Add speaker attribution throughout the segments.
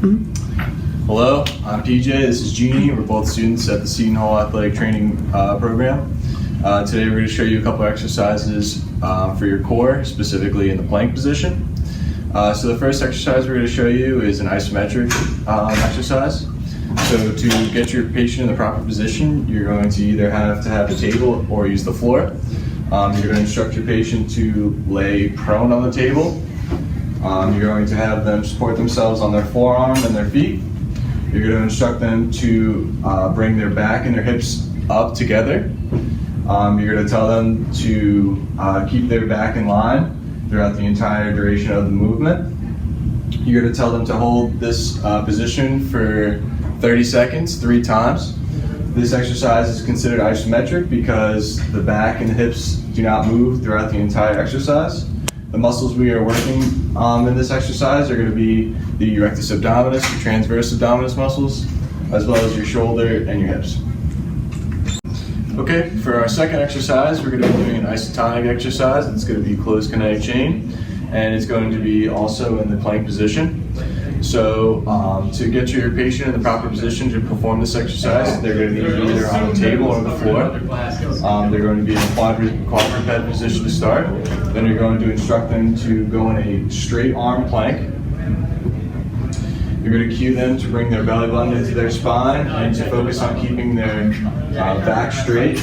Speaker 1: Hello, I'm PJ. This is Jeannie. We're both students at the Seton Hall Athletic Training Program. Today we're going to show you a couple exercises for your core, specifically in the plank position. So the first exercise we're going to show you is an isometric exercise. So to get your patient in the proper position, you're going to either have to have a table or use the floor. You're going to instruct your patient to lay prone on the table. You're going to have them support themselves on their forearm and their feet. You're going to instruct them to bring their back and their hips up together. You're going to tell them to keep their back in line throughout the entire duration of the movement. You're going to tell them to hold this position for 30 seconds, 3 times. This exercise is considered isometric because the back and the hips do not move throughout the entire exercise. The muscles we are working in this exercise are going to be the rectus abdominis, your transverse abdominis muscles, as well as your shoulder and your hips. Okay, for our second exercise, we're going to be doing an isotonic exercise. It's going to be closed kinetic chain, and it's going to be also in the plank position. So to get your patient in the proper position to perform this exercise, they're going to be either on the table or the floor. They're going to be in a quadruped position to start. Then you're going to instruct them to go in a straight arm plank. You're going to cue them to bring their belly button into their spine and to focus on keeping their back straight.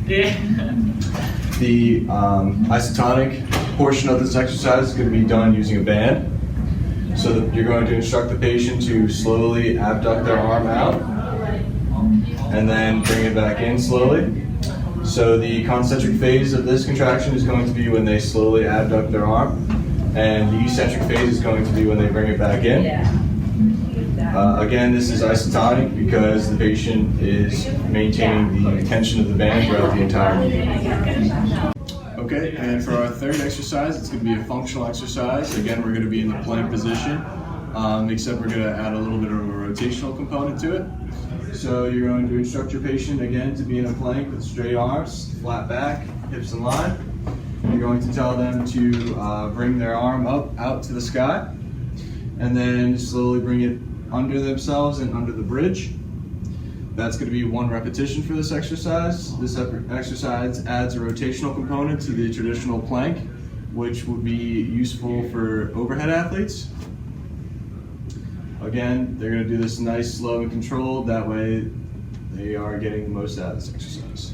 Speaker 1: The isotonic portion of this exercise is going to be done using a band. So that you're going to instruct the patient to slowly abduct their arm out and then bring it back in slowly. So the concentric phase of this contraction is going to be when they slowly abduct their arm, and the eccentric phase is going to be when they bring it back in. Again, this is isotonic because the patient is maintaining the tension of the band throughout the entire movement. Okay, and for our third exercise, it's going to be a functional exercise. Again, we're going to be in the plank position, except we're going to add a little bit of a rotational component to it. So you're going to instruct your patient again to be in a plank with straight arms, flat back, hips in line. You're going to tell them to bring their arm up out to the sky, and then slowly bring it under themselves and under the bridge. That's going to be 1 repetition for this exercise. This exercise adds a rotational component to the traditional plank, which would be useful for overhead athletes. Again, they're going to do this nice, slow, and controlled. That way, they are getting the most out of this exercise.